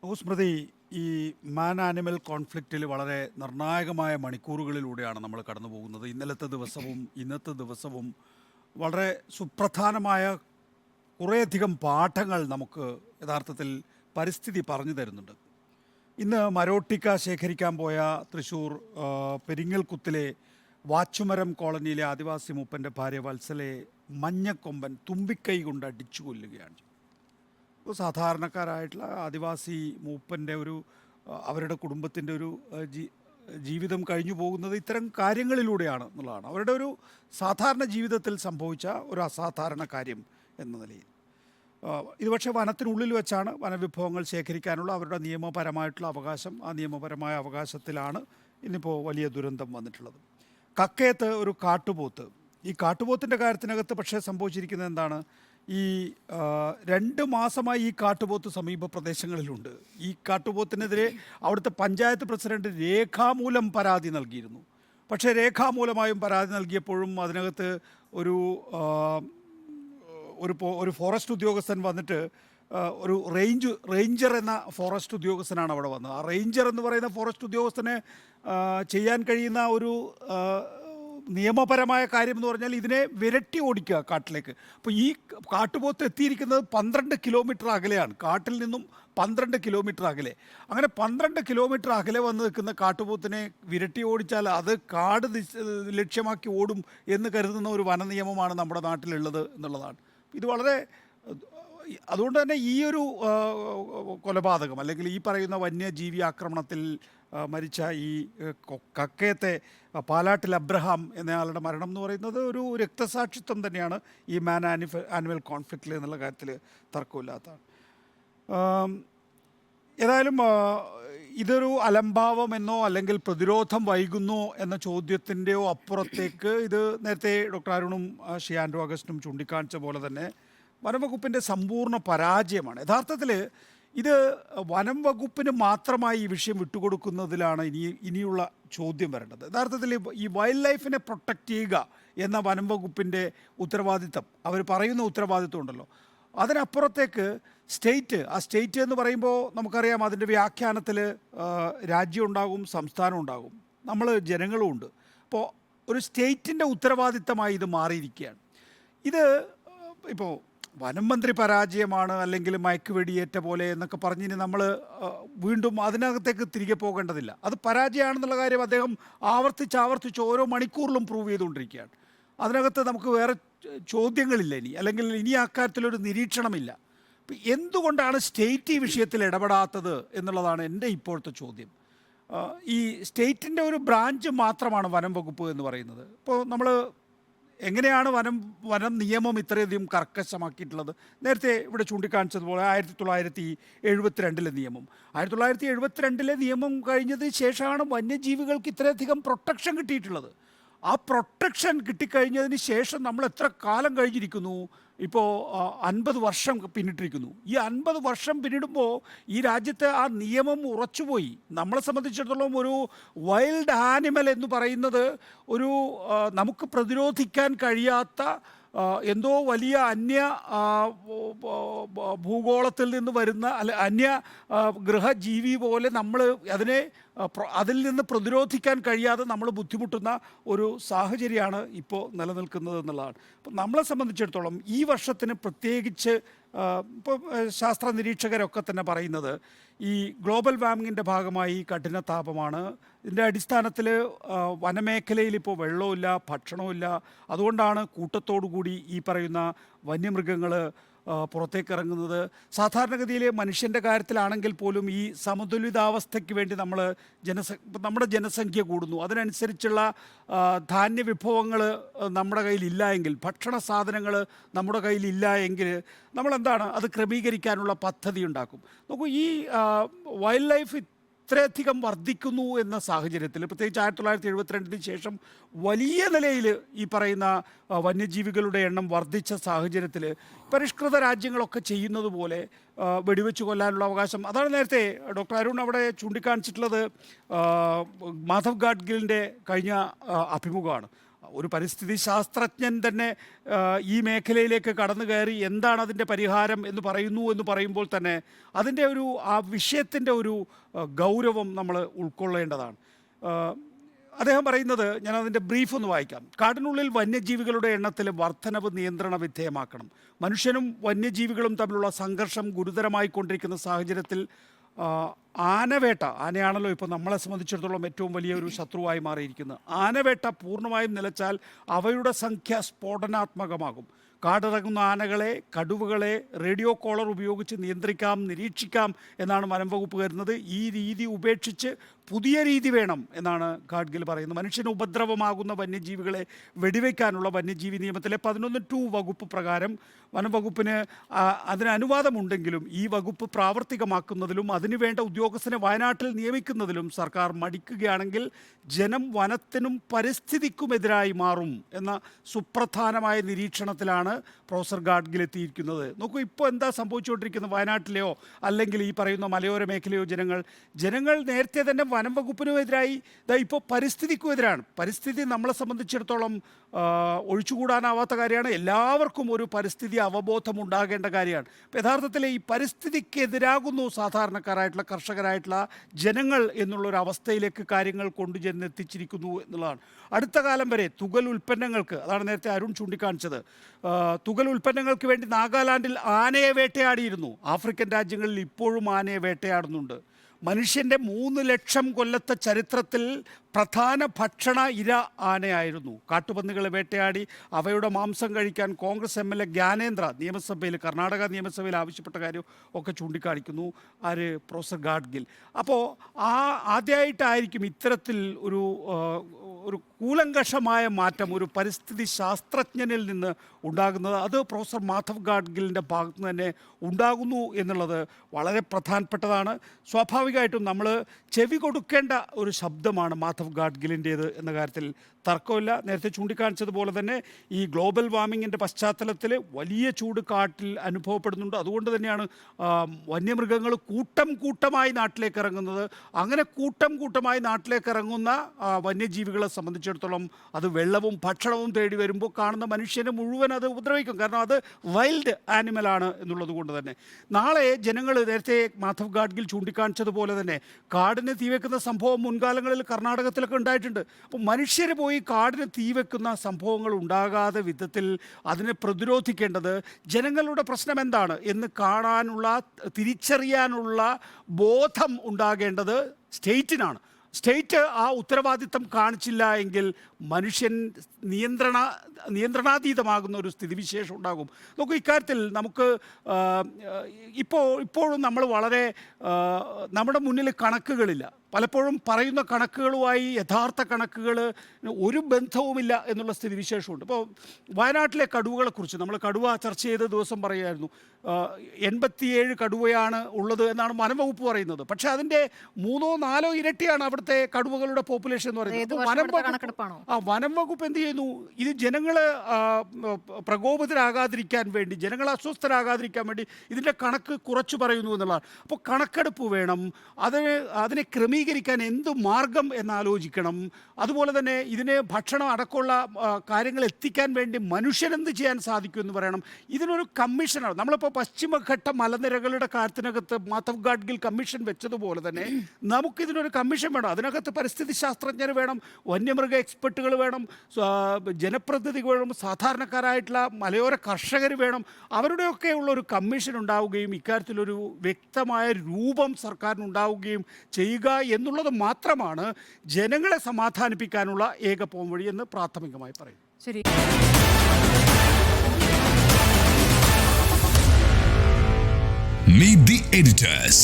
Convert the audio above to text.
സ്മൃതി, ഈ മാൻ ആനിമൽ കോൺഫ്ലിക്റ്റിൽ വളരെ നിർണായകമായ മണിക്കൂറുകളിലൂടെയാണ് നമ്മൾ കടന്നു പോകുന്നത്. ഇന്നലത്തെ ദിവസവും ഇന്നത്തെ ദിവസവും വളരെ സുപ്രധാനമായ കുറേയധികം പാഠങ്ങൾ നമുക്ക് യഥാർത്ഥത്തിൽ പരിസ്ഥിതി പറഞ്ഞു തരുന്നുണ്ട്. ഇന്ന് മരോട്ടിക്ക ശേഖരിക്കാൻ പോയ തൃശ്ശൂർ പെരിങ്ങൽകുത്തിലെ വാച്ചുമരം കോളനിയിലെ ആദിവാസി മൂപ്പൻ്റെ ഭാര്യ വത്സലയെ മഞ്ഞക്കൊമ്പൻ തുമ്പിക്കൈ കൊണ്ട് അടിച്ചു കൊല്ലുകയാണ്. ഇപ്പോൾ സാധാരണക്കാരായിട്ടുള്ള ആദിവാസി മൂപ്പൻ്റെ അവരുടെ കുടുംബത്തിൻ്റെ ജീവിതം കഴിഞ്ഞു പോകുന്നത് ഇത്തരം കാര്യങ്ങളിലൂടെയാണ് എന്നുള്ളതാണ്. അവരുടെ ഒരു സാധാരണ ജീവിതത്തിൽ സംഭവിച്ച ഒരു അസാധാരണ കാര്യം എന്ന നിലയിൽ ഇത് പക്ഷേ വനത്തിനുള്ളിൽ വെച്ചാണ് വനവിഭവങ്ങൾ ശേഖരിക്കാനുള്ള അവരുടെ നിയമപരമായിട്ടുള്ള അവകാശം. ആ നിയമപരമായ അവകാശത്തിലാണ് ഇന്നിപ്പോൾ വലിയ ദുരന്തം വന്നിട്ടുള്ളത്. കക്കയത്ത് ഒരു കാട്ടുപോത്ത്. ഈ കാട്ടുപോത്തിൻ്റെ കാര്യത്തിനകത്ത് പക്ഷേ സംഭവിച്ചിരിക്കുന്നത് എന്താണ്? ഈ 2 മാസമായി ഈ കാട്ടുപോത്ത് സമീപ പ്രദേശങ്ങളിലുണ്ട്. ഈ കാട്ടുപോത്തിനെതിരെ അവിടുത്തെ പഞ്ചായത്ത് പ്രസിഡന്റ് രേഖാമൂലം പരാതി നൽകിയിരുന്നു. പക്ഷേ രേഖാമൂലമായും പരാതി നൽകിയപ്പോഴും അതിനകത്ത് ഒരു ഒരു ഫോറസ്റ്റ് ഉദ്യോഗസ്ഥൻ വന്നിട്ട് ഒരു റേഞ്ചർ എന്ന ഫോറസ്റ്റ് ഉദ്യോഗസ്ഥനാണ് അവിടെ വന്നത്. ആ റേഞ്ചർ എന്ന് പറയുന്ന ഫോറസ്റ്റ് ഉദ്യോഗസ്ഥന് ചെയ്യാൻ കഴിയുന്ന ഒരു നിയമപരമായ കാര്യം എന്ന് പറഞ്ഞാൽ ഇതിനെ വിരട്ടി ഓടിക്കുക കാട്ടിലേക്ക്. അപ്പോൾ ഈ കാട്ടുപോത്ത് എത്തിയിരിക്കുന്നത് 12 കിലോമീറ്റർ അകലെയാണ്, കാട്ടിൽ നിന്നും 12 കിലോമീറ്റർ അകലെ. അങ്ങനെ 12 കിലോമീറ്റർ അകലെ വന്ന് നിൽക്കുന്ന കാട്ടുപോത്തിനെ വിരട്ടി ഓടിച്ചാൽ അത് കാട് ലക്ഷ്യമാക്കി ഓടും എന്ന് കരുതുന്ന ഒരു വന നിയമമാണ് നമ്മുടെ നാട്ടിലുള്ളത് എന്നുള്ളതാണ്. ഇത് വളരെ അതുകൊണ്ട് തന്നെ ഈ ഒരു കൊലപാതകം അല്ലെങ്കിൽ ഈ പറയുന്ന വന്യജീവി ആക്രമണത്തിൽ മരിച്ച ഈ കക്കയത്തെ പാലാട്ടിൽ അബ്രഹാം എന്നയാളുടെ മരണം എന്ന് പറയുന്നത് ഒരു രക്തസാക്ഷിത്വം തന്നെയാണ് ഈ ആനിമൽ കോൺഫ്ലിക്റ്റിൽ എന്നുള്ള കാര്യത്തിൽ തർക്കമില്ലാത്തതാണ്. ഏതായാലും ഇതൊരു അലംഭാവമെന്നോ അല്ലെങ്കിൽ പ്രതിരോധം വൈകുന്നോ എന്ന ചോദ്യത്തിൻ്റെയോ അപ്പുറത്തേക്ക് ഇത് നേരത്തെ ഡോക്ടർ അരുണും ശ്രീ ആൻഡ്രൂ അഗസ്റ്റിനും ചൂണ്ടിക്കാണിച്ച പോലെ തന്നെ വനം വകുപ്പിൻ്റെ സമ്പൂർണ്ണ പരാജയമാണ്. യഥാർത്ഥത്തിൽ ഇത് വനം വകുപ്പിന് മാത്രമായി ഈ വിഷയം വിട്ടുകൊടുക്കുന്നതിലാണ് ഇനിയുള്ള ചോദ്യം വരേണ്ടത്. യഥാർത്ഥത്തിൽ ഈ വൈൽഡ് ലൈഫിനെ പ്രൊട്ടക്റ്റ് ചെയ്യുക എന്ന വനം വകുപ്പിൻ്റെ ഉത്തരവാദിത്തം, അവർ പറയുന്ന ഉത്തരവാദിത്വം ഉണ്ടല്ലോ, അതിനപ്പുറത്തേക്ക് ആ സ്റ്റേറ്റ് എന്ന് പറയുമ്പോൾ നമുക്കറിയാം അതിൻ്റെ വ്യാഖ്യാനത്തിൽ രാജ്യം ഉണ്ടാകും, സംസ്ഥാനം ഉണ്ടാകും, നമ്മൾ ജനങ്ങളും ഉണ്ട്. അപ്പോൾ ഒരു സ്റ്റേറ്റിൻ്റെ ഉത്തരവാദിത്തമായി ഇത് മാറിയിരിക്കുകയാണ്. ഇത് ഇപ്പോൾ വനം മന്ത്രി പരാജയമാണ് അല്ലെങ്കിൽ മയക്കുവെടിയേറ്റ പോലെ എന്നൊക്കെ പറഞ്ഞിനി നമ്മൾ വീണ്ടും അതിനകത്തേക്ക് തിരികെ പോകേണ്ടതില്ല. അത് പരാജയമാണെന്നുള്ള കാര്യം അദ്ദേഹം ആവർത്തിച്ച് ഓരോ മണിക്കൂറിലും പ്രൂവ് ചെയ്തുകൊണ്ടിരിക്കുകയാണ്. അതിനകത്ത് നമുക്ക് വേറെ ചോദ്യങ്ങളില്ല അല്ലെങ്കിൽ ഇനി അക്കാര്യത്തിലൊരു നിരീക്ഷണമില്ല. എന്തുകൊണ്ടാണ് സ്റ്റേറ്റ് ഈ വിഷയത്തിൽ ഇടപെടാത്തത് എന്നുള്ളതാണ് എൻ്റെ ഇപ്പോഴത്തെ ചോദ്യം. ഈ സ്റ്റേറ്റിൻ്റെ ഒരു ബ്രാഞ്ച് മാത്രമാണ് വനം വകുപ്പ് എന്ന് പറയുന്നത്. ഇപ്പോൾ നമ്മൾ എങ്ങനെയാണ് വനം നിയമം ഇത്രയധികം കർക്കശമാക്കിയിട്ടുള്ളത്? നേരത്തെ ഇവിടെ ചൂണ്ടിക്കാണിച്ചതുപോലെ 1972 നിയമം 1972 നിയമം കഴിഞ്ഞതിന് ശേഷമാണ് വന്യജീവികൾക്ക് ഇത്രയധികം പ്രൊട്ടക്ഷൻ കിട്ടിയിട്ടുള്ളത്. ആ പ്രൊട്ടക്ഷൻ കിട്ടിക്കഴിഞ്ഞതിന് ശേഷം നമ്മൾ എത്ര കാലം കഴിഞ്ഞിരിക്കുന്നു? ഇപ്പോൾ 50 വർഷം പിന്നിട്ടിരിക്കുന്നു. ഈ 50 വർഷം പിന്നിടുമ്പോൾ ഈ രാജ്യത്തെ ആ നിയമം ഉറച്ചുപോയി. നമ്മളെ സംബന്ധിച്ചിടത്തോളം ഒരു വൈൽഡ് ആനിമൽ എന്ന് പറയുന്നത് നമുക്ക് പ്രതിരോധിക്കാൻ കഴിയാത്ത എന്തോ വലിയ ഭൂഗോളത്തിൽ നിന്ന് വരുന്ന അന്യ ഗൃഹജീവി പോലെ നമ്മൾ അതിൽ നിന്ന് പ്രതിരോധിക്കാൻ കഴിയാതെ നമ്മൾ ബുദ്ധിമുട്ടുന്ന ഒരു സാഹചര്യമാണ് ഇപ്പോൾ നിലനിൽക്കുന്നത് എന്നുള്ളതാണ്. അപ്പം നമ്മളെ സംബന്ധിച്ചിടത്തോളം ഈ വർഷത്തിന് പ്രത്യേകിച്ച് ഇപ്പോൾ ശാസ്ത്ര നിരീക്ഷകരൊക്കെ തന്നെ പറയുന്നത് ഈ ഗ്ലോബൽ വാർമിങ്ങിൻ്റെ ഭാഗമായി കഠിന താപമാണ്. ഇതിൻ്റെ അടിസ്ഥാനത്തിൽ വനമേഖലയിൽ ഇപ്പോൾ വെള്ളവുമില്ല, ഭക്ഷണവുമില്ല. അതുകൊണ്ടാണ് കൂട്ടത്തോടു കൂടി ഈ പറയുന്ന വന്യമൃഗങ്ങൾ പുറത്തേക്ക് ഇറങ്ങുന്നത്. സാധാരണഗതിയിൽ മനുഷ്യൻ്റെ കാര്യത്തിലാണെങ്കിൽ പോലും ഈ സമതുലിതാവസ്ഥയ്ക്ക് വേണ്ടി നമ്മുടെ ജനസംഖ്യ കൂടുന്നു. അതിനനുസരിച്ചുള്ള ധാന്യവിഭവങ്ങൾ നമ്മുടെ കയ്യിലില്ല എങ്കിൽ, ഭക്ഷണ സാധനങ്ങൾ നമ്മുടെ കയ്യിലില്ല എങ്കിൽ നമ്മളെന്താണ് അത് ക്രമീകരിക്കാനുള്ള പദ്ധതി ഉണ്ടാക്കും. നോക്കൂ, ഈ വൈൽഡ് ലൈഫ് ഇത്രയധികം വർദ്ധിക്കുന്നു എന്ന സാഹചര്യത്തിൽ, പ്രത്യേകിച്ച് 1972 ശേഷം വലിയ നിലയിൽ ഈ പറയുന്ന വന്യജീവികളുടെ എണ്ണം വർദ്ധിച്ച സാഹചര്യത്തിൽ പരിഷ്കൃത രാജ്യങ്ങളൊക്കെ ചെയ്യുന്നത് പോലെ വെടിവെച്ച് കൊല്ലാനുള്ള അവകാശം, അതാണ് നേരത്തെ ഡോക്ടർ അരുൺ അവിടെ ചൂണ്ടിക്കാണിച്ചിട്ടുള്ളത്. മാധവ് ഗാഡ്ഗിലിൻ്റെ കഴിഞ്ഞ അഭിമുഖമാണ്. ഒരു പരിസ്ഥിതി ശാസ്ത്രജ്ഞൻ തന്നെ ഈ മേഖലയിലേക്ക് കടന്നു കയറി എന്താണ് അതിൻ്റെ പരിഹാരം എന്ന് പറയുമ്പോൾ തന്നെ അതിൻ്റെ ആ വിഷയത്തിൻ്റെ ഒരു ഗൗരവം നമ്മൾ ഉൾക്കൊള്ളേണ്ടതാണ്. അദ്ദേഹം പറയുന്നത്, ഞാൻ അതിൻ്റെ ബ്രീഫ് ഒന്ന് വായിക്കാം. കാടിനുള്ളിൽ വന്യജീവികളുടെ എണ്ണത്തിൽ വർധനവ് നിയന്ത്രണ വിധേയമാക്കണം. മനുഷ്യനും വന്യജീവികളും തമ്മിലുള്ള സംഘർഷം ഗുരുതരമായി കൊണ്ടിരിക്കുന്ന സാഹചര്യത്തിൽ ആനയാണല്ലോ ഇപ്പോൾ നമ്മളെ സംബന്ധിച്ചിടത്തോളം ഏറ്റവും വലിയ ഒരു ശത്രുവായി മാറിയിരിക്കുന്നത്. ആനവേട്ട പൂർണ്ണമായും നിലച്ചാൽ അവയുടെ സംഖ്യ സ്ഫോടനാത്മകമാകും. കാടിറങ്ങുന്ന ആനകളെ, കടുവകളെ റേഡിയോ കോളർ ഉപയോഗിച്ച് നിയന്ത്രിക്കാം, നിരീക്ഷിക്കാം എന്നാണ് വനം വകുപ്പ് കരുതുന്നത്. ഈ രീതി ഉപേക്ഷിച്ച് പുതിയ രീതി വേണം എന്നാണ് ഗാഡ്ഗിൽ പറയുന്നത്. മനുഷ്യന് ഉപദ്രവമാകുന്ന വന്യജീവികളെ വെടിവെക്കാനുള്ള വന്യജീവി നിയമത്തിലെ 11(2) വകുപ്പ് പ്രകാരം വനം വകുപ്പിന് അതിന് അനുവാദമുണ്ടെങ്കിലും ഈ വകുപ്പ് പ്രാവർത്തികമാക്കുന്നതിലും അതിനുവേണ്ട ഉദ്യോഗസ്ഥനെ വയനാട്ടിൽ നിയമിക്കുന്നതിലും സർക്കാർ മടിക്കുകയാണെങ്കിൽ ജനം വനത്തിനും പരിസ്ഥിതിക്കുമെതിരായി മാറും എന്ന സുപ്രധാനമായ നിരീക്ഷണത്തിലാണ് പ്രൊഫസർ ഗാഡ്ഗിൽ എത്തിയിരിക്കുന്നത്. നോക്കൂ, ഇപ്പോൾ എന്താ സംഭവിച്ചുകൊണ്ടിരിക്കുന്നത്? വയനാട്ടിലെയോ അല്ലെങ്കിൽ ഈ പറയുന്ന മലയോര മേഖലയോ ജനങ്ങൾ നേരത്തെ തന്നെ വനം വകുപ്പിനും എതിരായി, ഇപ്പോൾ പരിസ്ഥിതിക്കും എതിരാണ്. പരിസ്ഥിതി നമ്മളെ സംബന്ധിച്ചിടത്തോളം ഒഴിച്ചുകൂടാനാവാത്ത കാര്യമാണ്. എല്ലാവർക്കും ഒരു പരിസ്ഥിതി അവബോധം ഉണ്ടാകേണ്ട കാര്യമാണ്. അപ്പോൾ യഥാർത്ഥത്തിൽ ഈ പരിസ്ഥിതിക്കെതിരാകുന്നു സാധാരണക്കാരായിട്ടുള്ള കർഷകരായിട്ടുള്ള ജനങ്ങൾ എന്നുള്ളൊരു അവസ്ഥയിലേക്ക് കാര്യങ്ങൾ കൊണ്ടുചെന്നെത്തിച്ചിരിക്കുന്നു എന്നുള്ളതാണ്. അടുത്ത കാലം വരെ തുകൽ ഉൽപ്പന്നങ്ങൾക്ക്, അതാണ് നേരത്തെ അരുൺ ചൂണ്ടിക്കാണിച്ചത്, തുകൽ ഉൽപ്പന്നങ്ങൾക്ക് വേണ്ടി നാഗാലാൻഡിൽ ആനയെ വേട്ടയാടിയിരുന്നു. ആഫ്രിക്കൻ രാജ്യങ്ങളിൽ ഇപ്പോഴും ആനയെ വേട്ടയാടുന്നുണ്ട്. മനുഷ്യൻ്റെ 3 ലക്ഷം കൊല്ലത്തെ ചരിത്രത്തിൽ പ്രധാന ഭക്ഷണ ഇര ആനയായിരുന്നു. കാട്ടുപന്നികളെ വേട്ടയാടി അവയുടെ മാംസം കഴിക്കാൻ കോൺഗ്രസ് MLA ജ്ഞാനേന്ദ്ര കർണാടക നിയമസഭയിൽ ആവശ്യപ്പെട്ട കാര്യം ഒക്കെ ചൂണ്ടിക്കാണിക്കുന്നു പ്രൊഫസർ ഗാഡ്ഗിൽ. അപ്പോൾ ആദ്യമായിട്ടായിരിക്കും ഇത്തരത്തിൽ ഒരു കൂലങ്കഷമായ മാറ്റം ഒരു പരിസ്ഥിതി ശാസ്ത്രജ്ഞനിൽ നിന്ന് ഉണ്ടാകുന്നത്. അത് പ്രൊഫസർ മാധവ് ഗാഡ്ഗിലിൻ്റെ ഭാഗത്ത് നിന്ന് തന്നെ ഉണ്ടാകുന്നു എന്നുള്ളത് വളരെ പ്രധാനപ്പെട്ടതാണ്. സ്വാഭാവികമായിട്ടും നമ്മൾ ചെവി കൊടുക്കേണ്ട ഒരു ശബ്ദമാണ് മാധവ് ഗാഡ്ഗിലിൻ്റേത് എന്ന കാര്യത്തിൽ തർക്കമില്ല. നേരത്തെ ചൂണ്ടിക്കാണിച്ചതുപോലെ തന്നെ ഈ ഗ്ലോബൽ വാർമിങ്ങിൻ്റെ പശ്ചാത്തലത്തിൽ വലിയ ചൂട് കാട്ടിൽ അനുഭവപ്പെടുന്നുണ്ട്. അതുകൊണ്ട് തന്നെയാണ് വന്യമൃഗങ്ങൾ കൂട്ടമായി നാട്ടിലേക്ക് ഇറങ്ങുന്നത്. അങ്ങനെ കൂട്ടമായി നാട്ടിലേക്ക് ഇറങ്ങുന്ന വന്യജീവികളെ സംബന്ധിച്ചിടത്തോളം അത് വെള്ളവും ഭക്ഷണവും തേടി വരുമ്പോൾ കാണുന്ന മനുഷ്യനെ മുഴുവൻ അത് ഉപദ്രവിക്കും. കാരണം അത് വൈൽഡ് ആനിമലാണ് എന്നുള്ളത് കൊണ്ട് തന്നെ നാളെ ജനങ്ങൾ, നേരത്തെ മാധവ് ഗാഡ്ഗിൽ ചൂണ്ടിക്കാണിച്ചതുപോലെ തന്നെ കാടിന് തീവെക്കുന്ന സംഭവം മുൻകാലങ്ങളിൽ കർണാടകത്തിലൊക്കെ ഉണ്ടായിട്ടുണ്ട്. അപ്പോൾ മനുഷ്യർ പോയി കാടിന് തീവെക്കുന്ന സംഭവങ്ങൾ ഉണ്ടാകാതെ വിധത്തിൽ അതിനെ പ്രതിരോധിക്കേണ്ടത് ജനങ്ങളുടെ പ്രശ്നം എന്താണ് എന്ന് കാണാനുള്ള, തിരിച്ചറിയാനുള്ള ബോധം ഉണ്ടാകേണ്ടത് സ്റ്റേറ്റിനാണ്. സ്റ്റേറ്റ് ആ ഉത്തരവാദിത്തം കാണിച്ചില്ല എങ്കിൽ മനുഷ്യൻ നിയന്ത്രണാതീതമാകുന്ന ഒരു സ്ഥിതിവിശേഷം ഉണ്ടാകും. നോക്കൂ, ഇക്കാര്യത്തിൽ നമുക്ക് ഇപ്പോഴും നമ്മൾ വളരെ നമ്മുടെ മുന്നിൽ കണക്കുകളില്ല. പലപ്പോഴും പറയുന്ന കണക്കുകളുമായി യഥാർത്ഥ കണക്കുകൾ ഒരു ബന്ധവുമില്ല എന്നുള്ള സ്ഥിതിവിശേഷമുണ്ട്. ഇപ്പോൾ വയനാട്ടിലെ കടുവകളെക്കുറിച്ച് നമ്മൾ കടുവ ചർച്ച ചെയ്ത ദിവസം പറയുമായിരുന്നു. 87 കടുവയാണ് ഉള്ളത് എന്നാണ് വനം വകുപ്പ് പറയുന്നത്. പക്ഷേ അതിൻ്റെ 3-4 ഇരട്ടിയാണ് അവിടുത്തെ കടുവകളുടെ പോപ്പുലേഷൻ എന്ന് പറയുന്നത്. വനം വകുപ്പ് എന്ത് ചെയ്യുന്നു? ഇത് ജനങ്ങളെ പ്രകോപിതരാകാതിരിക്കാൻ വേണ്ടി, ജനങ്ങൾ അസ്വസ്ഥരാകാതിരിക്കാൻ വേണ്ടി ഇതിൻ്റെ കണക്ക് കുറച്ച് പറയുന്നു എന്നുള്ളതാണ്. അപ്പോൾ കണക്കെടുപ്പ് വേണം. അതിനെ ക്രമീകരിക്കാൻ എന്ത് മാർഗം എന്നാലോചിക്കണം. അതുപോലെ തന്നെ ഇതിന് ഭക്ഷണം അടക്കമുള്ള കാര്യങ്ങൾ എത്തിക്കാൻ വേണ്ടി മനുഷ്യനെന്ത് ചെയ്യാൻ സാധിക്കും എന്ന് പറയണം. ഇതിനൊരു കമ്മീഷനാണ്. നമ്മളിപ്പോൾ പശ്ചിമഘട്ട മലനിരകളുടെ കാര്യത്തിനകത്ത് മാധവ് ഗാഡ്ഗിൽ കമ്മീഷൻ വെച്ചതുപോലെ തന്നെ നമുക്കിതിനൊരു കമ്മീഷൻ വേണം. അതിനകത്ത് പരിസ്ഥിതി ശാസ്ത്രജ്ഞർ വേണം, വന്യമൃഗ എക്സ്പെർട്ടുകൾ വേണം, ജനപ്രതിനിധികൾ വേണം, സാധാരണക്കാരായിട്ടുള്ള മലയോര കർഷകർ വേണം. അവരുടെയൊക്കെ ഉള്ള ഒരു കമ്മീഷൻ ഉണ്ടാവുകയും ഇക്കാര്യത്തിലൊരു വ്യക്തമായ രൂപം സർക്കാരിനുണ്ടാവുകയും ചെയ്യുക എന്നുള്ളത് മാത്രമാണ് ജനങ്ങളെ സമാധാനിപ്പിക്കാനുള്ള ഏക പോംവഴി എന്ന് പ്രാഥമികമായി പറയും. ശരി. Meet the editors.